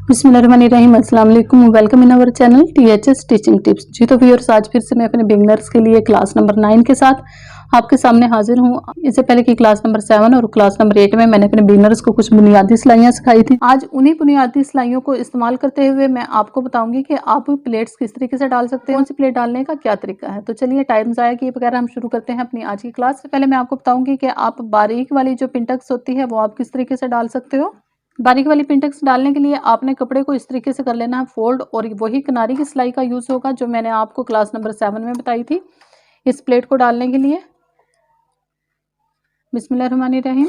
बिस्मिल्लाहिर्रहमानिर्रहीम, अस्सलाम वालेकुम, welcome in our channel THS teaching tips. जी तो व्यूअर्स, आज फिर से मैं अपने बिगनर्स के लिए क्लास नंबर 9 के साथ आपके सामने हाजिर हूँ। इससे पहले की क्लास नंबर 7 और क्लास नंबर 8 में मैंने अपने बिगनर्स को कुछ बुनियादी सिलाइयाँ सिखाई थी। आज उन्हीं बुनियादी सिलाइयों को इस्तेमाल करते हुए मैं आपको बताऊंगी कि आप प्लेट्स किस तरीके से डाल सकते हैं, कौन सी प्लेट डालने का क्या तरीका है। तो चलिए टाइम ज़ाया किए बगैर हम शुरू करते हैं अपनी आज की क्लास। से पहले मैं आपको बताऊंगी कि आप बारीक वाली जो पिंटक्स होती है वो आप किस तरीके से डाल सकते हो। बारीक वाली पिंटक्स डालने के लिए आपने कपड़े को इस तरीके से कर लेना है फोल्ड, और वही किनारी की सिलाई का यूज़ होगा जो मैंने आपको क्लास नंबर 7 में बताई थी इस प्लेट को डालने के लिए। बिस्मिल्लाहिर्रहमानिर्रहीम।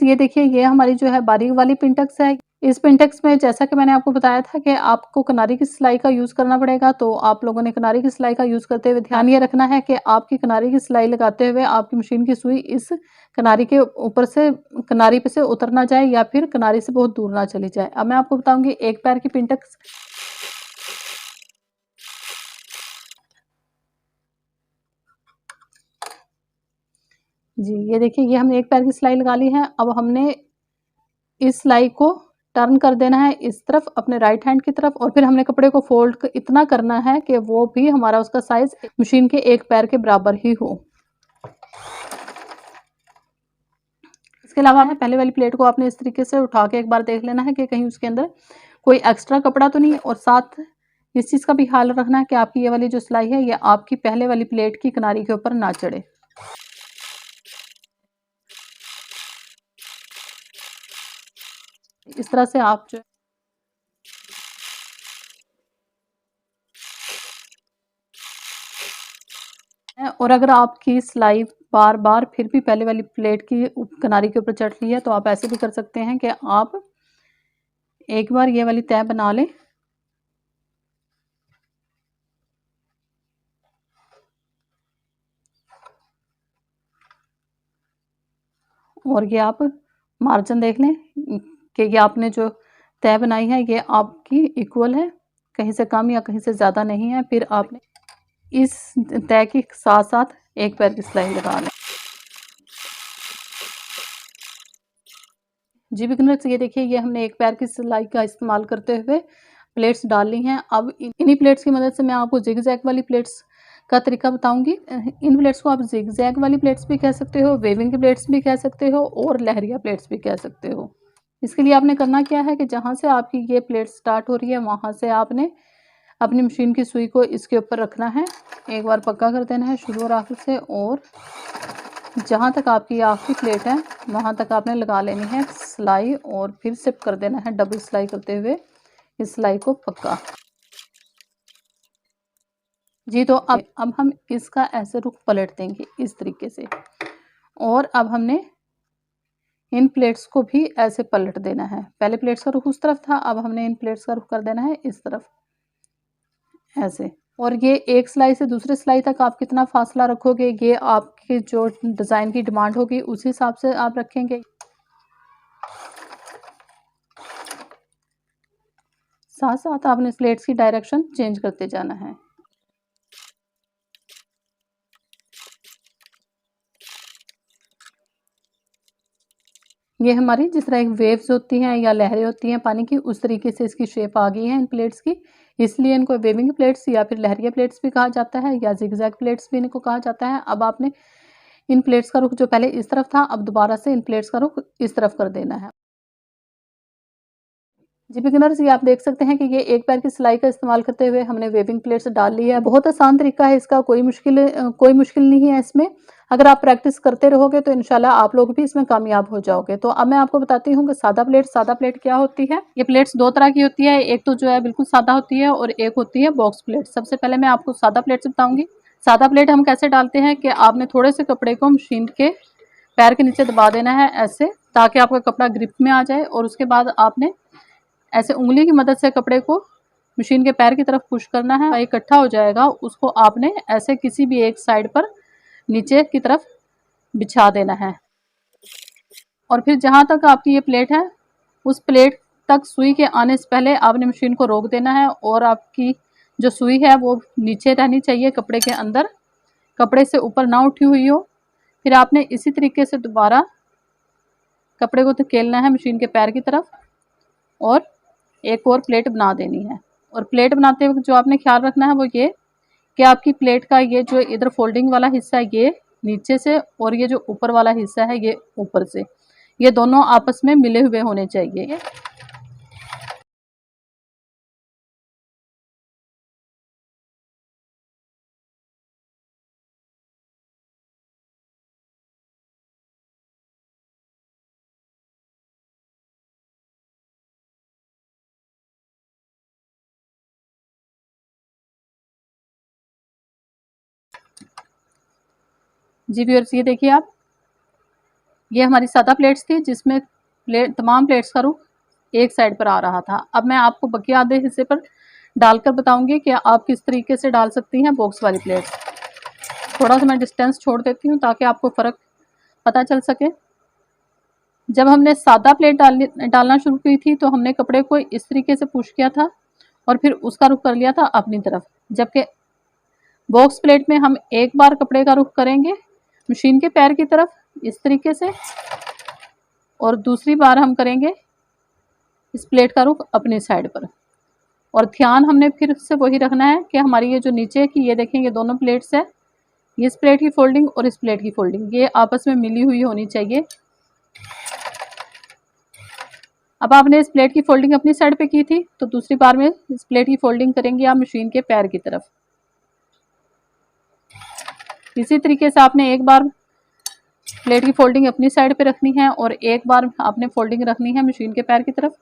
ये देखिए, ये हमारी जो है बारीक वाली पिंटक्स है। इस पिंटक्स में जैसा कि मैंने आपको बताया था कि आपको किनारी की सिलाई का यूज़ करना पड़ेगा, तो आप लोगों ने किनारी की सिलाई का यूज़ करते हुए ध्यान ये रखना है कि आपकी किनारी की सिलाई लगाते हुए आपकी मशीन की सुई इस किनारी के ऊपर से किनारी पे से उतर ना जाए या फिर किनारी से बहुत दूर ना चली जाए। अब मैं आपको बताऊंगी एक पैर की पिंटक्स। जी ये देखिए, ये हमने एक पैर की सिलाई लगा ली है। अब हमने इस सिलाई को टर्न कर देना है इस तरफ अपने राइट हैंड की तरफ, और फिर हमने कपड़े को फोल्ड इतना करना है कि वो भी हमारा उसका साइज मशीन के एक पैर के बराबर ही हो। इसके अलावा हमें पहले वाली प्लेट को आपने इस तरीके से उठा के एक बार देख लेना है कि कहीं उसके अंदर कोई एक्स्ट्रा कपड़ा तो नहीं, और साथ इस चीज़ का भी ख्याल रखना है कि आपकी ये वाली जो सिलाई है ये आपकी पहले वाली प्लेट की किनारी के ऊपर ना चढ़े। इस तरह से आप जो है, और अगर आपकी सिलाई बार बार फिर भी पहले वाली प्लेट की किनारी के ऊपर चढ़ रही है तो आप ऐसे भी कर सकते हैं कि आप एक बार ये वाली तय बना लें, और ये आप मार्जिन देख लें कि ये आपने जो तय बनाई है ये आपकी इक्वल है, कहीं से कम या कहीं से ज़्यादा नहीं है। फिर आपने इस तय के साथ साथ एक पैर की सिलाई लगा लें। जी बिगिनर्स, ये देखिए, ये हमने एक पैर की सिलाई का इस्तेमाल करते हुए प्लेट्स डाल ली हैं। अब इन्हीं प्लेट्स की मदद से मैं आपको जिग जैग वाली प्लेट्स का तरीका बताऊंगी। इन प्लेट्स को आप जिग जैग वाली प्लेट्स भी कह सकते हो, वेविंग की प्लेट्स भी कह सकते हो, और लहरिया प्लेट्स भी कह सकते हो। इसके लिए आपने करना क्या है कि जहाँ से आपकी ये प्लेट स्टार्ट हो रही है वहाँ से आपने अपनी मशीन की सुई को इसके ऊपर रखना है, एक बार पक्का कर देना है शुरू और आखिर से, और जहाँ तक आपकी आखिरी प्लेट है वहाँ तक आपने लगा लेनी है सिलाई, और फिर से कर देना है डबल सिलाई करते हुए इस सिलाई को पक्का। जी तो अब हम इसका ऐसे रुख पलट देंगे इस तरीके से, और अब हमने इन प्लेट्स को भी ऐसे पलट देना है। पहले प्लेट्स का रुख उस तरफ था, अब हमने इन प्लेट्स का रुख कर देना है इस तरफ ऐसे। और ये एक सिलाई से दूसरी सिलाई तक आप कितना फासला रखोगे ये आपके जो डिज़ाइन की डिमांड होगी उस हिसाब से आप रखेंगे। साथ साथ आपने प्लेट्स की डायरेक्शन चेंज करते जाना है। ये हमारी जिस तरह एक वेव्स होती हैं या लहरें होती हैं पानी की, उस तरीके से इसकी शेप आ गई है इन प्लेट्स की, इसलिए इनको वेविंग प्लेट्स या फिर लहरिया प्लेट्स भी कहा जाता है, या जिगजैग प्लेट्स भी इनको कहा जाता है। अब आपने इन प्लेट्स का रुख जो पहले इस तरफ था अब दोबारा से इन प्लेट्स का रुख इस तरफ कर देना है। जी बिगिनर्स, ये आप देख सकते हैं कि ये एक पैर की सिलाई का इस्तेमाल करते हुए हमने वेविंग प्लेट्स डाल ली है। बहुत आसान तरीका है इसका, कोई मुश्किल नहीं है इसमें। अगर आप प्रैक्टिस करते रहोगे तो इंशाल्लाह आप लोग भी इसमें कामयाब हो जाओगे। तो अब मैं आपको बताती हूँ कि सादा प्लेट क्या होती है। ये प्लेट्स दो तरह की होती है, एक तो जो है बिल्कुल सादा होती है और एक होती है बॉक्स प्लेट। सबसे पहले मैं आपको सादा प्लेट्स बताऊंगी। सादा प्लेट हम कैसे डालते हैं कि आपने थोड़े से कपड़े को मशीन के पैर के नीचे दबा देना है ऐसे, ताकि आपका कपड़ा ग्रिप में आ जाए, और उसके बाद आपने ऐसे उंगली की मदद से कपड़े को मशीन के पैर की तरफ पुश करना है। इकट्ठा हो जाएगा उसको आपने ऐसे किसी भी एक साइड पर नीचे की तरफ बिछा देना है, और फिर जहाँ तक आपकी ये प्लेट है उस प्लेट तक सुई के आने से पहले आपने मशीन को रोक देना है, और आपकी जो सुई है वो नीचे रहनी चाहिए कपड़े के अंदर, कपड़े से ऊपर ना उठी हुई हो। फिर आपने इसी तरीके से दोबारा कपड़े को धकेलना है मशीन के पैर की तरफ और एक और प्लेट बना देनी है। और प्लेट बनाते वक्त जो आपने ख्याल रखना है वो ये कि आपकी प्लेट का ये जो इधर फोल्डिंग वाला हिस्सा है ये नीचे से और ये जो ऊपर वाला हिस्सा है ये ऊपर से, ये दोनों आपस में मिले हुए होने चाहिए। जी व्यूअर्स, ये देखिए आप, ये हमारी सादा प्लेट्स थी जिसमें तमाम प्लेट्स का रुख एक साइड पर आ रहा था। अब मैं आपको बाकी आधे हिस्से पर डालकर बताऊंगी कि आप किस तरीके से डाल सकती हैं बॉक्स वाली प्लेट्स। थोड़ा सा मैं डिस्टेंस छोड़ देती हूँ ताकि आपको फ़र्क पता चल सके। जब हमने सादा प्लेट डालना शुरू की थी तो हमने कपड़े को इस तरीके से पुश किया था और फिर उसका रुख कर लिया था अपनी तरफ, जबकि बॉक्स प्लेट में हम एक बार कपड़े का रुख करेंगे मशीन के पैर की तरफ इस तरीके से और दूसरी बार हम करेंगे इस प्लेट का रुख अपनी साइड पर। और ध्यान हमने फिर से वही रखना है कि हमारी ये जो नीचे की ये देखें ये दोनों प्लेट्स है, ये इस प्लेट की फोल्डिंग और इस प्लेट की फोल्डिंग ये आपस में मिली हुई होनी चाहिए। अब आपने इस प्लेट की फोल्डिंग अपनी साइड पे की थी तो दूसरी बार में इस प्लेट की फोल्डिंग करेंगे आप मशीन के पैर की तरफ। इसी तरीके से आपने एक बार प्लेट की फोल्डिंग अपनी साइड पे रखनी है और एक बार आपने फोल्डिंग रखनी है मशीन के पैर की तरफ,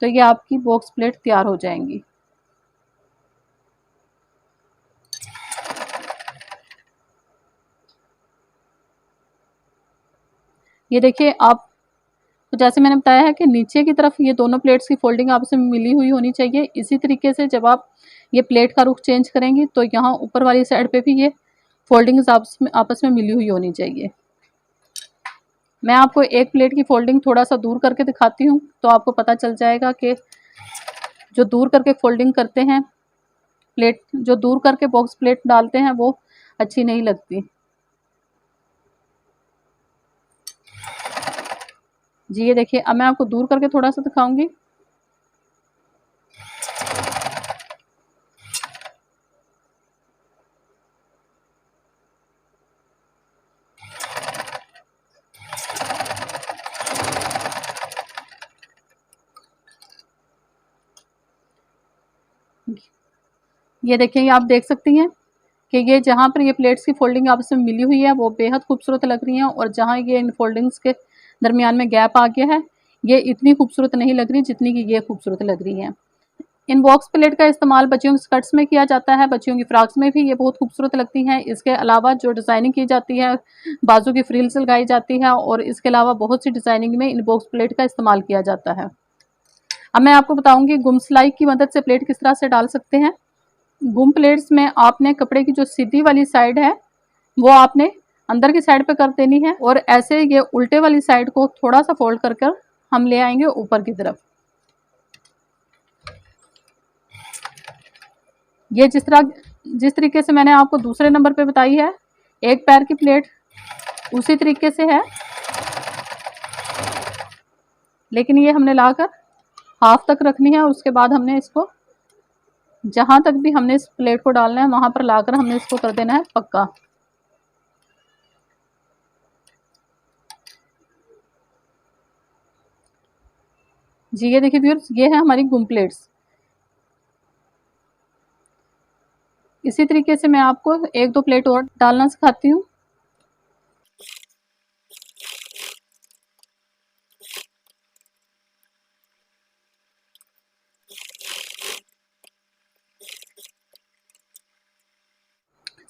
तो ये आपकी बॉक्स प्लेट तैयार हो जाएंगी। ये देखिए आप, तो जैसे मैंने बताया है कि नीचे की तरफ ये दोनों प्लेट्स की फोल्डिंग आपस में मिली हुई होनी चाहिए। इसी तरीके से जब आप ये प्लेट का रुख चेंज करेंगी तो यहाँ ऊपर वाली साइड पे भी ये फोल्डिंग्स आपस में मिली हुई होनी चाहिए। मैं आपको एक प्लेट की फोल्डिंग थोड़ा सा दूर करके दिखाती हूँ तो आपको पता चल जाएगा कि जो दूर करके फोल्डिंग करते हैं प्लेट, जो दूर करके बॉक्स प्लेट डालते हैं वो अच्छी नहीं लगती। जी ये देखिए, अब मैं आपको दूर करके थोड़ा सा दिखाऊंगी। ये देखिए, आप देख सकती हैं कि ये जहाँ पर ये प्लेट्स की फोल्डिंग आपस में मिली हुई है वो बेहद खूबसूरत लग रही हैं और जहाँ ये इन फोल्डिंग्स के दरमियान में गैप आ गया है ये इतनी खूबसूरत नहीं लग रही जितनी कि ये खूबसूरत लग रही है। इन बॉक्स प्लेट का इस्तेमाल बच्चियों के स्कर्ट्स में किया जाता है, बच्चियों की फ्रॉक्स में भी ये बहुत खूबसूरत लगती हैं। इसके अलावा जो डिज़ाइनिंग की जाती है, बाजू की फ्रिल्स लगाई जाती है और इसके अलावा बहुत सी डिज़ाइनिंग में इन बॉक्स प्लेट का इस्तेमाल किया जाता है। अब मैं आपको बताऊंगी गुम सिलाई की मदद से प्लेट किस तरह से डाल सकते हैं। गुम प्लेट्स में आपने कपड़े की जो सीधी वाली साइड है वो आपने अंदर की साइड पे कर देनी है और ऐसे ये उल्टे वाली साइड को थोड़ा सा फोल्ड कर कर हम ले आएंगे ऊपर की तरफ। ये जिस तरीके से मैंने आपको दूसरे नंबर पे बताई है, एक पैर की प्लेट उसी तरीके से है, लेकिन ये हमने लाकर हाफ तक रखनी है। उसके बाद हमने इसको जहां तक भी हमने इस प्लेट को डालना है वहां पर लाकर हमने इसको कर देना है पक्का। जी ये देखिए व्यूअर्स, ये है हमारी गुम प्लेट्स। इसी तरीके से मैं आपको एक दो प्लेट और डालना सिखाती हूँ।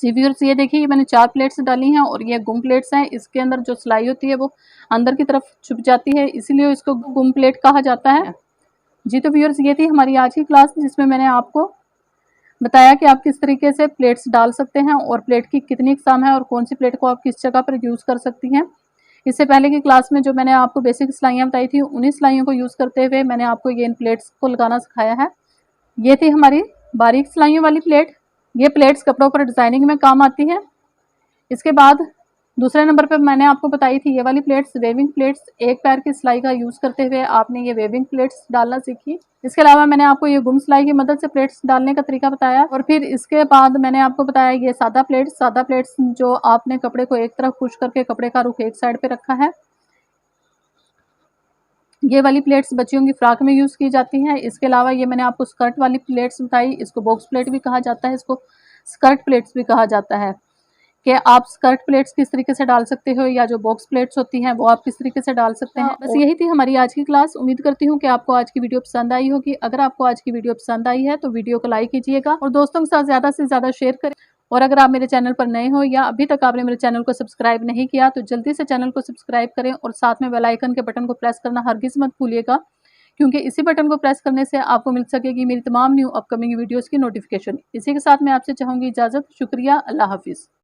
जी व्यूअर्स, ये देखिए, ये मैंने 4 प्लेट्स डाली हैं और ये गुम प्लेट्स हैं। इसके अंदर जो सिलाई होती है वो अंदर की तरफ छुप जाती है, इसीलिए इसको गुम प्लेट कहा जाता है। जी तो व्यूअर्स, ये थी हमारी आज की क्लास जिसमें मैंने आपको बताया कि आप किस तरीके से प्लेट्स डाल सकते हैं और प्लेट की कितनी इकसाम है और कौन सी प्लेट को आप किस जगह पर यूज़ कर सकती हैं। इससे पहले की क्लास में जो मैंने आपको बेसिक सिलाइयाँ बताई थी उन्हीं सिलाइयों को यूज़ करते हुए मैंने आपको ये इन प्लेट्स को लगाना सिखाया है। ये थी हमारी बारीक सिलाइयों वाली प्लेट। ये प्लेट्स कपड़ों पर डिज़ाइनिंग में काम आती है। इसके बाद दूसरे नंबर पे मैंने आपको बताई थी ये वाली प्लेट्स, वेविंग प्लेट्स। एक पैर की सिलाई का यूज़ करते हुए आपने ये वेविंग प्लेट्स डालना सीखी। इसके अलावा मैंने आपको ये गुम सिलाई की मदद से प्लेट्स डालने का तरीका बताया और फिर इसके बाद मैंने आपको बताया ये सादा प्लेट्स जो आपने कपड़े को एक तरफ पुश करके कपड़े का रुख एक साइड पे रखा है। ये वाली प्लेट्स बच्चियों की फ्रॉक में यूज़ की जाती हैं। इसके अलावा ये मैंने आपको स्कर्ट वाली प्लेट्स बताई, इसको बॉक्स प्लेट भी कहा जाता है, इसको स्कर्ट प्लेट्स भी कहा जाता है कि आप स्कर्ट प्लेट्स किस तरीके से डाल सकते हो या जो बॉक्स प्लेट्स होती हैं वो आप किस तरीके से डाल सकते हैं। बस यही थी हमारी आज की क्लास। उम्मीद करती हूँ कि आपको आज की वीडियो पसंद आई होगी। अगर आपको आज की वीडियो पसंद आई है तो वीडियो को लाइक कीजिएगा और दोस्तों के साथ ज़्यादा से ज़्यादा शेयर करें। और अगर आप मेरे चैनल पर नए हो या अभी तक आपने मेरे चैनल को सब्सक्राइब नहीं किया तो जल्दी से चैनल को सब्सक्राइब करें और साथ में बेल आइकन के बटन को प्रेस करना हरगिज़ मत भूलिएगा, क्योंकि इसी बटन को प्रेस करने से आपको मिल सकेगी मेरी तमाम न्यू अपकमिंग वीडियोज़ की नोटिफिकेशन। इसी के साथ मैं आपसे चाहूँगी इजाज़त। शुक्रिया। अल्लाह हाफ़िज़।